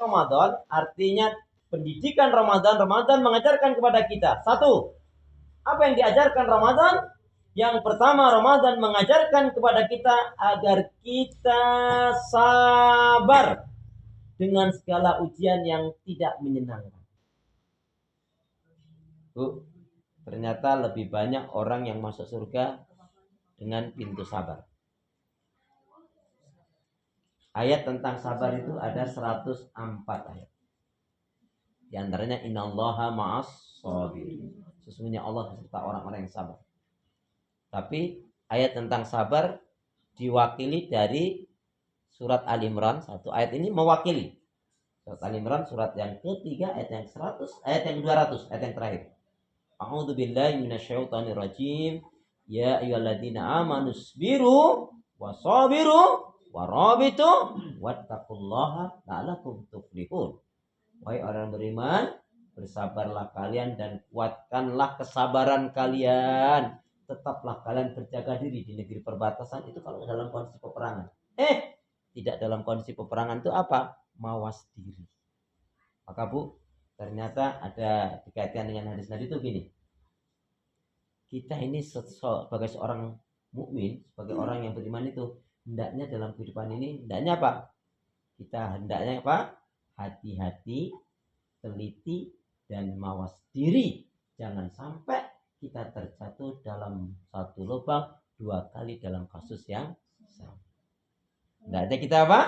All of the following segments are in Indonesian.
Ramadan, artinya pendidikan Ramadan. Ramadan mengajarkan kepada kita. Satu, apa yang diajarkan Ramadan? Yang pertama, Ramadan mengajarkan kepada kita agar kita sabar dengan segala ujian yang tidak menyenangkan. Bu, ternyata lebih banyak orang yang masuk surga dengan pintu sabar. Ayat tentang sabar itu ada 104 ayat. Di antaranya innallaha ma'as shabirin. Sesungguhnya Allah beserta orang-orang yang sabar. Tapi ayat tentang sabar diwakili dari surat Al-Imran. Satu ayat ini mewakili surat Al-Imran, surat yang ketiga, ayat yang 100, ayat yang 200, ayat yang terakhir. A'udzu billahi minasyaitonir rajim. Ya ayyuhalladzina amanu sabiru wasabiru warabitu wattaqullaha la'allakum tuflihun. Wahai orang beriman, bersabarlah kalian dan kuatkanlah kesabaran kalian. Tetaplah kalian berjaga diri di negeri perbatasan itu kalau dalam kondisi peperangan. Tidak dalam kondisi peperangan itu apa? Mawas diri. Maka Bu, ternyata ada dikaitkan dengan hadis tadi itu gini. Kita ini sebagai seorang mukmin, sebagai orang yang beriman itu hendaknya dalam kehidupan ini hendaknya apa? Kita hendaknya apa? Hati-hati, teliti dan mawas diri. Jangan sampai kita terjatuh dalam satu lubang 2 kali dalam kasus yang sama. Hendaknya kita apa?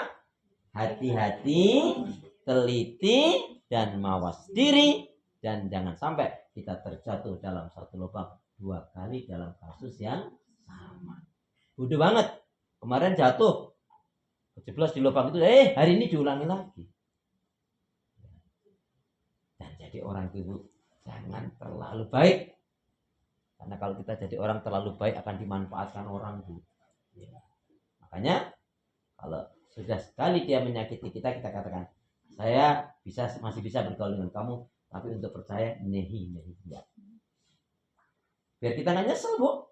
Hati-hati, teliti dan mawas diri, dan jangan sampai kita terjatuh dalam satu lubang 2 kali dalam kasus yang sama. Bodoh banget. Kemarin jatuh kejeblos di lubang itu, hari ini diulangi lagi. Dan jadi orang itu jangan terlalu baik. Karena kalau kita jadi orang terlalu baik akan dimanfaatkan orang, Bu. Ya. Makanya kalau sudah sekali dia menyakiti kita, kita katakan, saya masih bisa bergaul dengan kamu, tapi untuk percaya nehi ya. Biar kita nggak nyesel, Bu.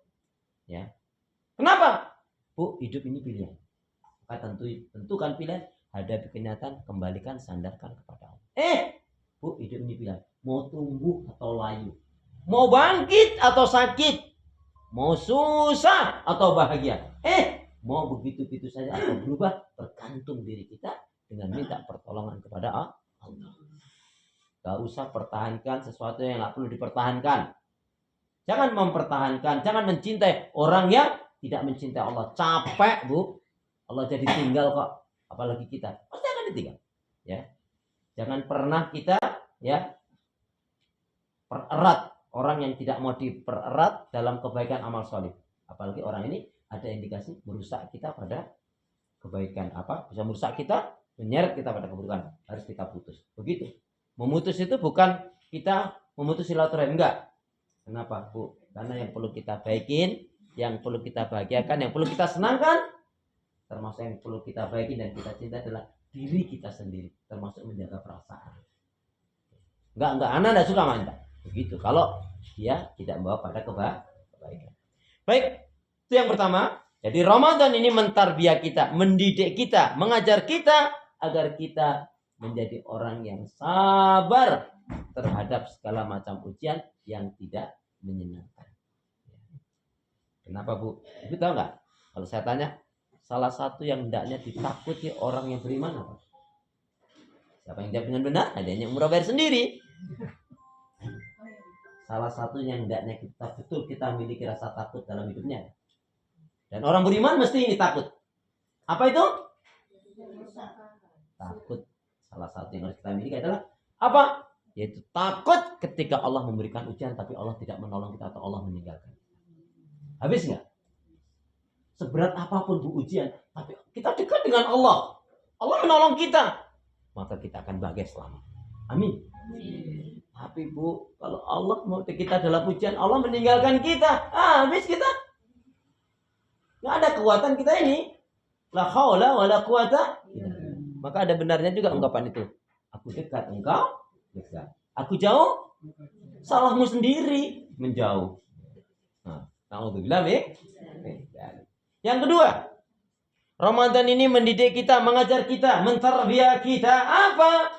Ya. Kenapa? Bu, hidup ini pilihan. Maka tentukan pilihan, hadapi kenyataan, kembalikan, sandarkan kepada Allah. Bu, hidup ini pilihan. Mau tumbuh atau layu, mau bangkit atau sakit, mau susah atau bahagia, mau begitu-begitu saja atau berubah, tergantung diri kita dengan minta pertolongan kepada Allah. Gak usah pertahankan sesuatu yang gak perlu dipertahankan. Jangan mempertahankan, jangan mencintai orang yang tidak mencintai Allah. Capek, Bu. Allah jadi tinggal kok. Apalagi kita, pasti akan ditinggal. Ya. Jangan pernah kita pererat orang yang tidak mau dipererat dalam kebaikan amal soleh. Apalagi orang ini ada indikasi merusak kita pada kebaikan, bisa merusak kita, menyeret kita pada keburukan. Harus kita putus. Begitu. Memutus itu bukan kita memutus silaturahim, enggak. Kenapa, Bu? Karena yang perlu kita baikin, yang perlu kita bahagiakan, yang perlu kita senangkan, termasuk yang perlu kita baikin dan kita cinta adalah diri kita sendiri, termasuk menjaga perasaan. Enggak, Anda enggak suka mantap. Begitu kalau dia tidak membawa pada kebaikan. Baik, itu yang pertama. Jadi Ramadan ini mentarbiah kita, mendidik kita, mengajar kita agar kita menjadi orang yang sabar terhadap segala macam ujian yang tidak menyenangkan. Kenapa, Bu? Ibu tahu nggak? Kalau saya tanya, salah satu yang hendaknya ditakuti orang yang beriman apa? Siapa yang jawab dengan benar? Adanya umrah bayar sendiri. Salah satu yang hendaknya kita miliki rasa takut dalam hidupnya. Dan orang beriman mesti ini takut. Apa itu? Takut. Salah satu yang harus kita miliki adalah apa? Yaitu takut ketika Allah memberikan ujian tapi Allah tidak menolong kita atau Allah meninggalkan. Habis nggak? Seberat apapun Bu ujian, tapi kita dekat dengan Allah. Allah menolong kita. Maka kita akan bahagia selama. Amin. Tapi Bu, kalau Allah mau kita dalam ujian, Allah meninggalkan kita, habis kita. Nggak ada kekuatan kita ini. La haula wala quwata. Maka ada benarnya juga ungkapan itu. Aku dekat, engkau dekat. Aku jauh, salahmu sendiri menjauh. Nah, naudzubillah. Yang kedua, Ramadan ini mendidik kita, mengajar kita, mentarbiyah kita apa?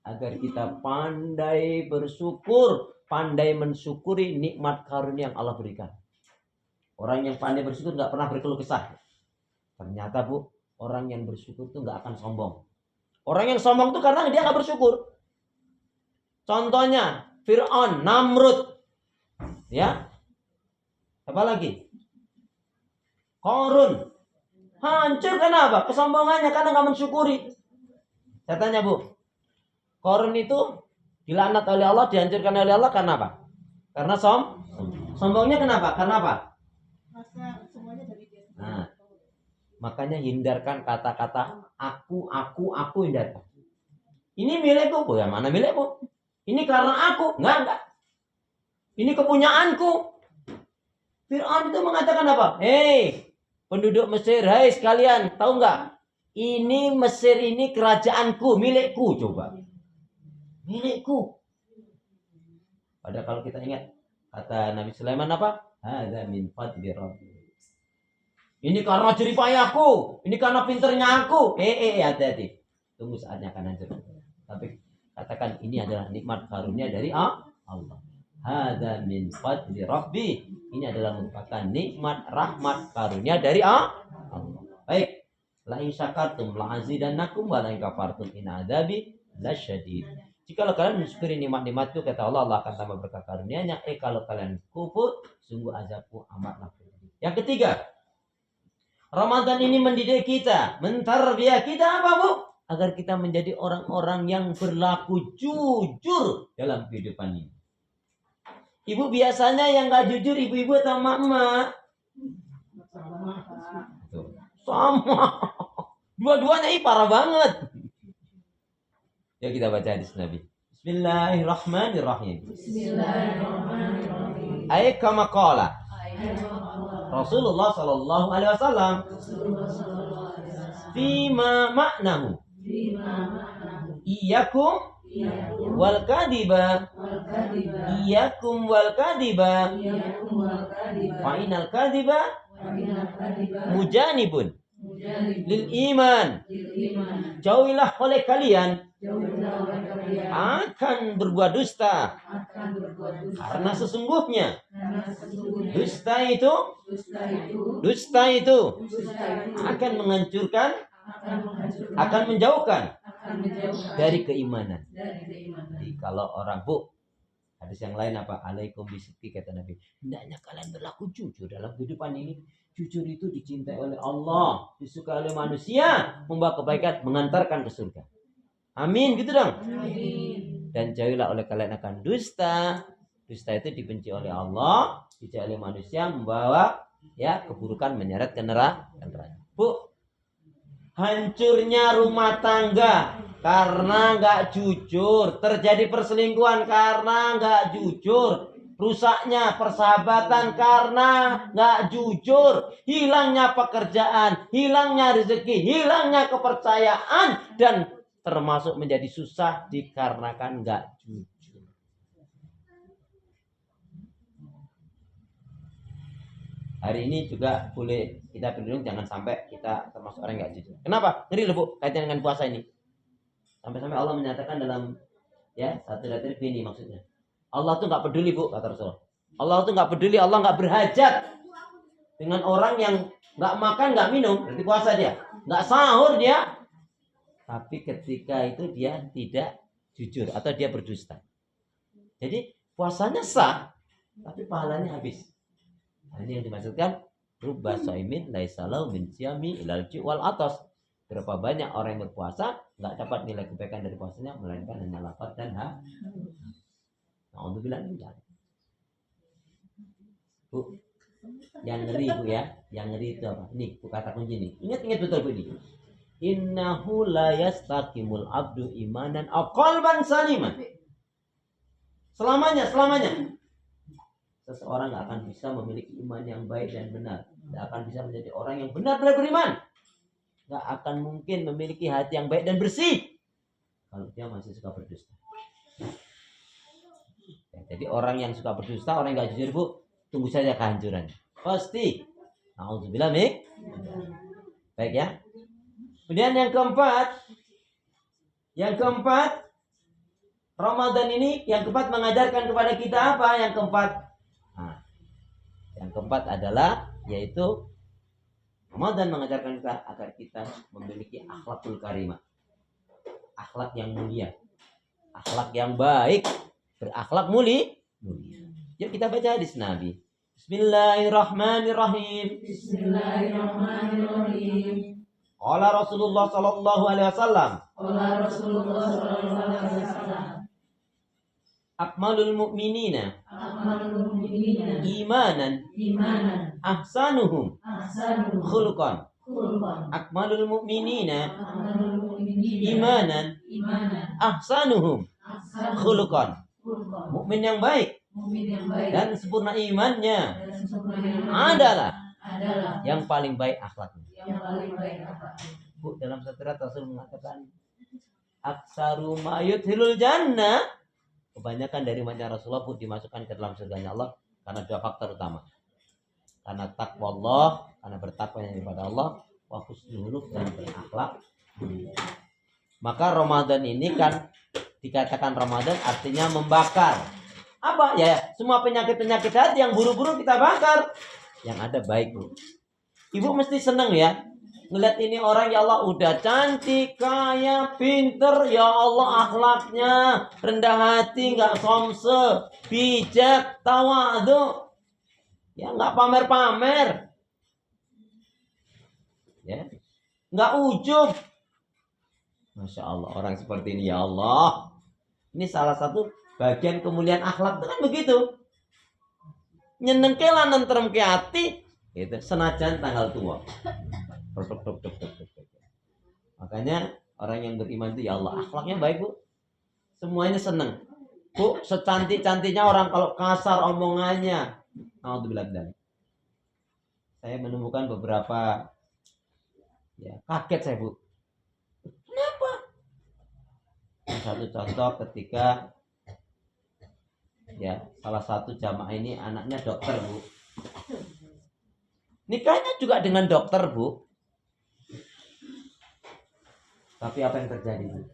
Agar kita pandai bersyukur, pandai mensyukuri nikmat karunia yang Allah berikan. Orang yang pandai bersyukur nggak pernah berkeluh kesah. Ternyata Bu, orang yang bersyukur itu nggak akan sombong. Orang yang sombong itu karena dia nggak bersyukur. Contohnya Fir'aun, Namrud, ya, apa lagi? Korun, hancur kenapa? Kesombongannya karena nggak mensyukuri. Saya tanya Bu, Korun itu dilaknat oleh Allah, dihancurkan oleh Allah karena apa? Karena sombongnya kenapa? Karena apa? Nah, makanya hindarkan kata-kata aku hindarkan. Ini milikku, Bu. Yang mana milikku? Ini karena aku. Enggak. Ini kepunyaanku. Fir'aun itu mengatakan apa? Hei, penduduk Mesir, hai sekalian, tahu enggak? Ini Mesir ini kerajaanku, milikku. Coba. Milikku. Padahal kalau kita ingat kata Nabi Sulaiman apa? Hadza min fadli rabbi. Ini karena jeripayahku, ini karena pinternya aku. Hati-hati. Tunggu saatnya akan hancur. Tapi katakan ini adalah nikmat karunia dari Allah. Hadza min fadli rabbi. Ini adalah merupakan nikmat rahmat karunia dari Allah. Baik. La in syakartum la azidannakum wa la in kafartum in adzabi lasyadid. Jika kalian mensyukuri nikmat-nikmatku, kata Allah, Allah akan tambah berkah karunia-Nya. Kalau kalian kufur, sungguh azabku amatlah pedih. Yang ketiga, Ramadan ini mendidik kita, mentarbiyah kita apa Bu? Agar kita menjadi orang-orang yang berlaku jujur dalam kehidupan ini. Ibu biasanya yang gak jujur ibu-ibu atau emak-emak? Sama. Dua-duanya parah banget. Ya kita baca hadis Nabi. Bismillahirrahmanirrahim. Bismillahirrahmanirrahim. Ay kama qala Rasulullah sallallahu alaihi wasallam fima ma'nahu iyyakum wal kadiba fa inal kadiba mujanibun lil iman. Jauhilah oleh kalian akan berbuat dusta. Karena sesungguhnya dusta itu akan menghancurkan, akan menjauhkan dari keimanan. Jadi kalau orang Bu, hadis yang lain apa? Alaikum bisidqi, kata Nabi. Hendaknya kalian berlaku jujur dalam kehidupan ini. Jujur itu dicintai oleh Allah, disukai oleh manusia, membawa kebaikan, mengantarkan ke surga. Amin, gitu dong. Amin. Dan jauhilah oleh kalian akan dusta. Dusta itu dibenci oleh Allah, dijauhi oleh manusia, membawa ya keburukan, menyeret ke neraka. Bu, hancurnya rumah tangga karena nggak jujur, terjadi perselingkuhan karena nggak jujur, rusaknya persahabatan karena nggak jujur, hilangnya pekerjaan, hilangnya rezeki, hilangnya kepercayaan, dan termasuk menjadi susah dikarenakan nggak jujur. Hari ini juga boleh kita berlindung jangan sampai kita termasuk orang yang nggak jujur. Kenapa? Ngeri loh Bu, kaitan dengan puasa ini. Sampai-sampai Allah menyatakan dalam ya satu ayat ini maksudnya. Allah tuh nggak peduli Bu, kata Rasulullah. Allah tuh nggak peduli, Allah nggak berhajat dengan orang yang nggak makan, nggak minum, berarti puasa dia, nggak sahur dia. Tapi ketika itu dia tidak jujur atau dia berdusta. Jadi puasanya sah, tapi pahalanya habis. Nah, ini yang dimaksudkan rubba shaimin laisa lahu min siyami ilal wal atas. Berapa banyak orang yang berpuasa nggak dapat nilai kebaikan dari puasanya melainkan hanya lapar dan haus. Nah, untuk bilang ini Bu, yang ngeri Bu ya, yang ngeri itu apa? Ini Bu kata kunci nih. Ingat betul Bu ini. Innahu la yastaqimul abdu imanan aw qalban saliman. Selamanya seseorang gak akan bisa memiliki iman yang baik dan benar. Gak akan bisa menjadi orang yang benar-benar beriman. Gak akan mungkin memiliki hati yang baik dan bersih kalau dia masih suka berdusta. Ya, jadi orang yang suka berdusta, orang yang gak jujur Bu, tunggu saja kehancurannya. Pasti. Nauzubillah min. Baik ya. Kemudian yang keempat, Ramadan ini yang keempat mengajarkan kepada kita apa? Yang keempat adalah yaitu Ramadan mengajarkan kita agar kita memiliki akhlakul karimah, akhlak yang mulia, akhlak yang baik, berakhlak mulia. Yuk kita baca hadis Nabi. Bismillahirrahmanirrahim. Bismillahirrahmanirrahim. Qala Rasulullah sallallahu alaihi wasallam. Qala Rasulullah sallallahu alaihi wasallam. Akmalul mu'minina imanan ahsanuhum khuluqan. Akmalul mu'minina imanan ahsanuhum khuluqan. Mukmin yang baik dan sempurna imannya adalah yang paling baik akhlaknya. Bu, dalam satu ayat Rasul mengatakan aksaru ma yudkhilul jannah. Kebanyakan dari umatnya Rasulullah pun dimasukkan ke dalam surganya Allah karena dua faktor utama. Karena takwa Allah, karena bertakwa yang kepada Allah, wa husnul dan berakhlak. Maka Ramadan ini kan dikatakan Ramadan artinya membakar. Apa ya? Semua penyakit-penyakit hati yang buru-buru kita bakar. Yang ada baik, Bu. Ibu mesti senang ya. Ngeliat ini orang, ya Allah udah cantik, kaya, pinter, ya Allah akhlaknya rendah hati, nggak somse, bijak, tawadhu, ya nggak pamer-pamer, ya nggak ujub. Masya Allah orang seperti ini, ya Allah. Ini salah satu bagian kemuliaan akhlak itu kan begitu. Nyeneng kelan nentrem ke hati, gitu. Senajan tanggal tua. Makanya orang yang beriman itu, ya Allah akhlaknya baik, Bu. Semuanya seneng. Bu, secantik-cantiknya orang kalau kasar omongannya, alhamdulillah. Saya menemukan beberapa, ya kaget saya, Bu. Kenapa? Satu contoh ketika ya salah satu jamaah ini anaknya dokter, Bu. Nikahnya juga dengan dokter, Bu. Tapi apa yang terjadi, Bu?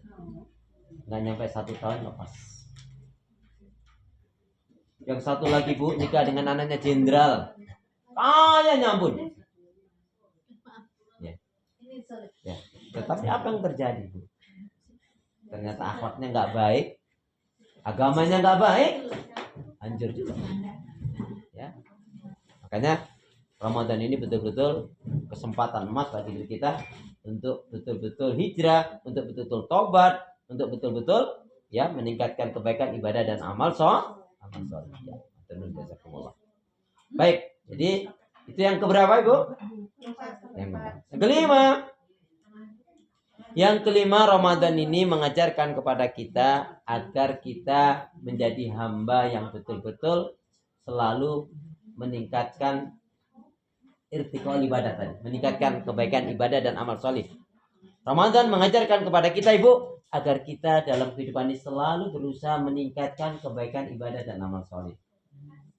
Nggak nyampe 1 tahun lepas. Yang satu lagi, Bu, nikah dengan anaknya jenderal. Kaya nyambun. Ya. Tetapi apa yang terjadi, Bu? Ternyata akhlaknya nggak baik, agamanya nggak baik, hancur juga. Ya. Makanya Ramadan ini betul-betul kesempatan emas bagi diri kita untuk betul-betul hijrah, untuk betul-betul tobat, untuk betul-betul ya meningkatkan kebaikan ibadah dan amal soleh. Ya, baik, jadi itu yang keberapa, Ibu? Yang kelima. Yang kelima, Ramadan ini mengajarkan kepada kita agar kita menjadi hamba yang betul-betul selalu meningkatkan irtiqal ibadah tadi, meningkatkan kebaikan ibadah dan amal soleh. Ramadan mengajarkan kepada kita, Ibu, agar kita dalam kehidupan ini selalu berusaha meningkatkan kebaikan ibadah dan amal soleh.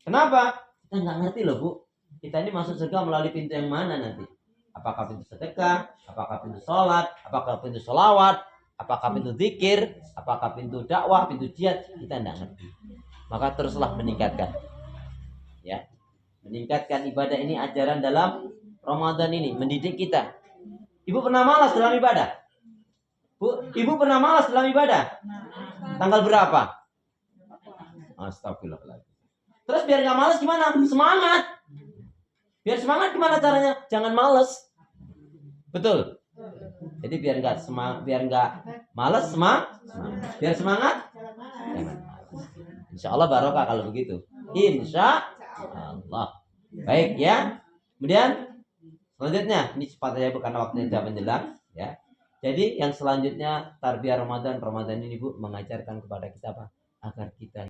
Kenapa? Kita nggak ngerti loh, Bu. Kita ini masuk surga melalui pintu yang mana nanti? Apakah pintu sedekah? Apakah pintu sholat? Apakah pintu sholawat? Apakah pintu zikir? Apakah pintu dakwah? Pintu jihad? Kita nggak ngerti. Maka teruslah meningkatkan. Ya. Meningkatkan ibadah ini ajaran dalam Ramadan ini mendidik kita. Ibu pernah malas dalam ibadah? Bu, Ibu pernah malas dalam ibadah? Tanggal berapa? Astagfirullahaladzim. Terus biar nggak malas gimana? Semangat. Biar semangat gimana caranya? Jangan malas. Betul. Jadi biar nggak malas, semangat. Biar semangat, jangan malas. Insya Allah barokah kalau begitu. Insya Allah. Baik ya. Kemudian selanjutnya ini cepat saja, Bu, karena waktunya sudah menjelang ya. Jadi yang selanjutnya tarbiyah Ramadan ini, Bu, mengajarkan kepada kita apa? Agar kita